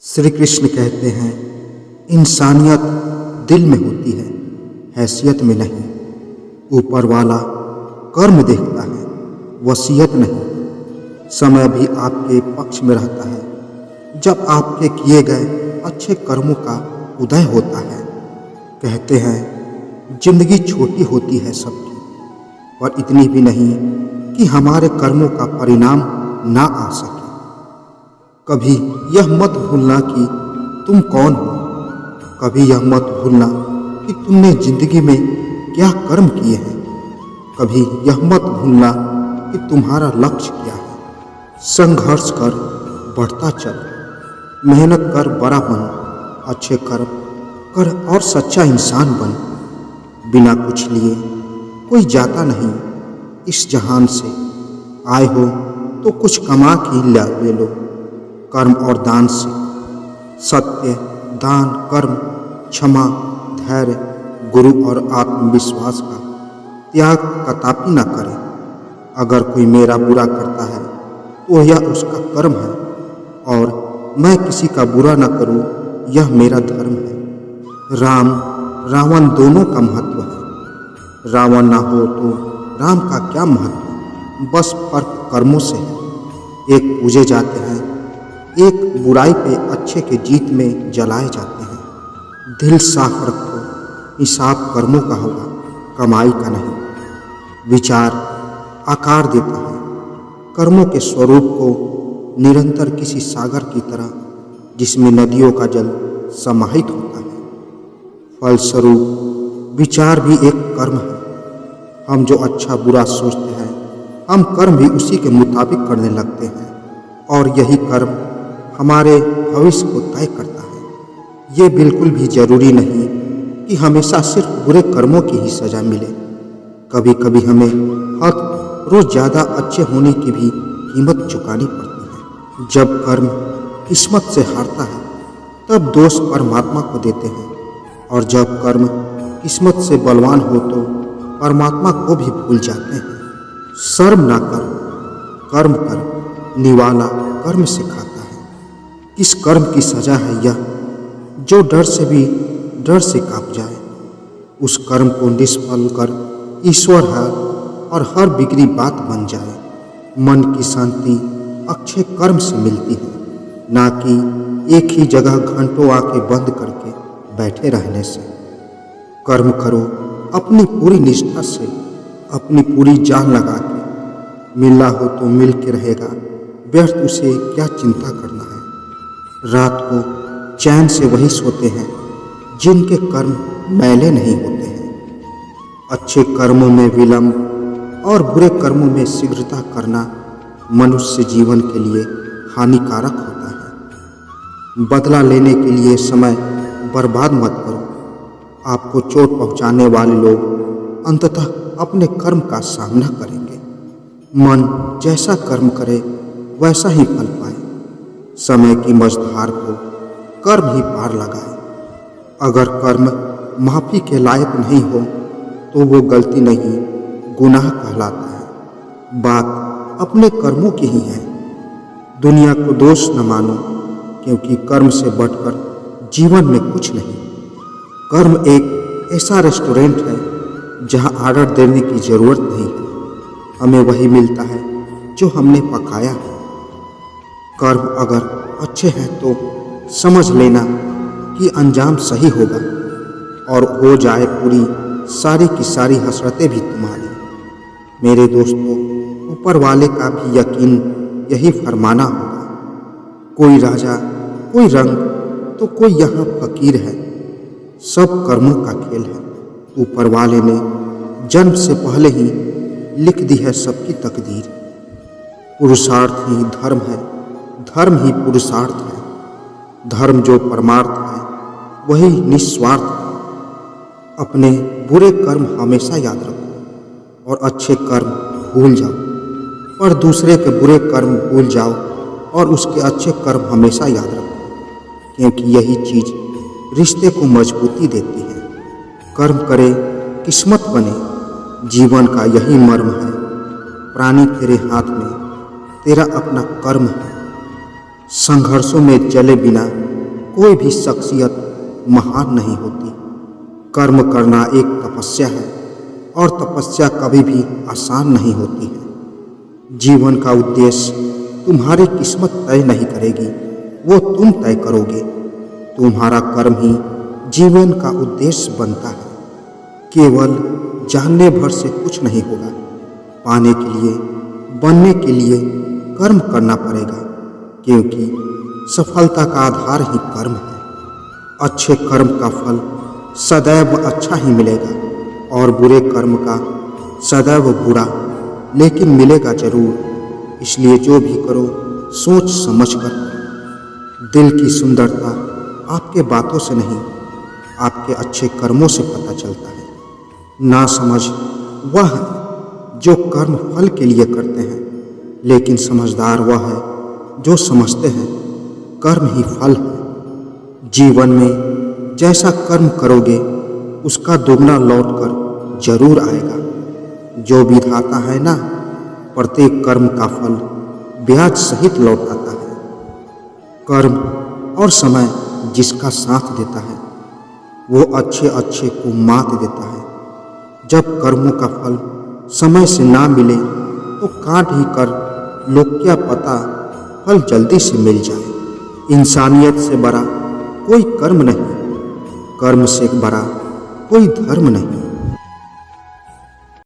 श्री कृष्ण कहते हैं, इंसानियत दिल में होती है, हैसियत में नहीं। ऊपर वाला कर्म देखता है, वसीयत नहीं। समय भी आपके पक्ष में रहता है जब आपके किए गए अच्छे कर्मों का उदय होता है। कहते हैं, जिंदगी छोटी होती है सबकी, पर इतनी भी नहीं कि हमारे कर्मों का परिणाम ना आ सके। कभी यह मत भूलना कि तुम कौन हो। कभी यह मत भूलना कि तुमने जिंदगी में क्या कर्म किए हैं। कभी यह मत भूलना कि तुम्हारा लक्ष्य क्या है। संघर्ष कर, बढ़ता चल, मेहनत कर, बड़ा बन, अच्छे कर्म कर और सच्चा इंसान बन। बिना कुछ लिए कोई जाता नहीं इस जहान से। आए हो तो कुछ कमा के ले लो, कर्म और दान से। सत्य, दान, कर्म, क्षमा, धैर्य, गुरु और आत्मविश्वास का त्याग कदापि न करें। अगर कोई मेरा बुरा करता है तो यह उसका कर्म है, और मैं किसी का बुरा न करूं, यह मेरा धर्म है। राम रावण दोनों का महत्व है। रावण ना हो तो राम का क्या महत्व, बस फर्क कर्मों से है। एक पूजे जाते हैं, एक बुराई पे अच्छे के जीत में जलाए जाते हैं। दिल साफ रखो, हिसाब कर्मों का होगा, कमाई का नहीं। विचार आकार देता है कर्मों के स्वरूप को, निरंतर किसी सागर की तरह जिसमें नदियों का जल समाहित होता है। फलस्वरूप विचार भी एक कर्म है। हम जो अच्छा बुरा सोचते हैं, हम कर्म भी उसी के मुताबिक करने लगते हैं, और यही कर्म हमारे भविष्य को तय करता है। ये बिल्कुल भी जरूरी नहीं कि हमेशा सिर्फ बुरे कर्मों की ही सजा मिले। कभी कभी हमें हर रोज ज़्यादा अच्छे होने की भी कीमत चुकानी पड़ती है। जब कर्म किस्मत से हारता है तब दोष परमात्मा को देते हैं, और जब कर्म किस्मत से बलवान हो तो परमात्मा को भी भूल जाते हैं। शर्म ना कर, कर्म कर, निवाला कर्म सिखाता है। किस कर्म की सजा है यह, जो डर से भी डर से कांप जाए। उस कर्म को निष्फल कर ईश्वर है और हर बिगड़ी बात बन जाए। मन की शांति अक्षय कर्म से मिलती है, ना कि एक ही जगह घंटों आके बंद करके बैठे रहने से। कर्म करो अपनी पूरी निष्ठा से, अपनी पूरी जान लगा के। मिलना हो तो मिल के रहेगा, व्यर्थ उसे क्या चिंता करना है। रात को चैन से वही सोते हैं जिनके कर्म मैले नहीं होते हैं। अच्छे कर्मों में विलंब और बुरे कर्मों में शीघ्रता करना मनुष्य जीवन के लिए हानिकारक होता है। बदला लेने के लिए समय बर्बाद मत करो। आपको चोट पहुंचाने वाले लोग अंततः अपने कर्म का सामना करेंगे। मन जैसा कर्म करे वैसा ही फल पाए। समय की मझधार को कर्म ही पार लगाए। अगर कर्म माफी के लायक नहीं हो तो वो गलती नहीं, गुनाह कहलाता है। बात अपने कर्मों की ही है। दुनिया को दोष न मानो, क्योंकि कर्म से बढ़कर जीवन में कुछ नहीं। कर्म एक ऐसा रेस्टोरेंट है जहां ऑर्डर देने की जरूरत नहीं है, हमें वही मिलता है जो हमने पकाया है। कर्म अगर अच्छे हैं तो समझ लेना कि अंजाम सही होगा, और हो जाए पूरी सारी की सारी हसरतें भी तुम्हारी। मेरे दोस्तों, ऊपर वाले का भी यकीन यही फरमाना होगा। कोई राजा, कोई रंग, तो कोई यहाँ फकीर है। सब कर्मों का खेल है। ऊपर वाले ने जन्म से पहले ही लिख दी है सबकी तकदीर। पुरुषार्थ ही धर्म है, धर्म ही पुरुषार्थ है। धर्म जो परमार्थ है वही निस्वार्थ है। अपने बुरे कर्म हमेशा याद रखो और अच्छे कर्म भूल जाओ, पर दूसरे के बुरे कर्म भूल जाओ और उसके अच्छे कर्म हमेशा याद रखो, क्योंकि यही चीज़ रिश्ते को मजबूती देती है। कर्म करे किस्मत बने, जीवन का यही मर्म है। प्राणी तेरे हाथ में, तेरा अपना कर्म है। संघर्षों में चले बिना कोई भी शख्सियत महान नहीं होती। कर्म करना एक तपस्या है और तपस्या कभी भी आसान नहीं होती है। जीवन का उद्देश्य तुम्हारी किस्मत तय नहीं करेगी, वो तुम तय करोगे। तुम्हारा कर्म ही जीवन का उद्देश्य बनता है। केवल जानने भर से कुछ नहीं होगा। पाने के लिए, बनने के लिए कर्म करना पड़ेगा, क्योंकि सफलता का आधार ही कर्म है। अच्छे कर्म का फल सदैव अच्छा ही मिलेगा और बुरे कर्म का सदैव बुरा, लेकिन मिलेगा जरूर। इसलिए जो भी करो सोच समझ कर करो। दिल की सुंदरता आपके बातों से नहीं, आपके अच्छे कर्मों से पता चलता है। ना समझ वह है जो कर्म फल के लिए करते हैं, लेकिन समझदार वह है जो समझते हैं कर्म ही फल है। जीवन में जैसा कर्म करोगे उसका दोगुना लौट कर जरूर आएगा। जो विधाता है ना, प्रत्येक कर्म का फल ब्याज सहित लौट आता है। कर्म और समय जिसका साथ देता है वो अच्छे अच्छे को मात देता है। जब कर्मों का फल समय से ना मिले तो काट ही कर लो, क्या पता फल जल्दी से मिल जाए। इंसानियत से बड़ा कोई कर्म नहीं, कर्म से बड़ा कोई धर्म नहीं।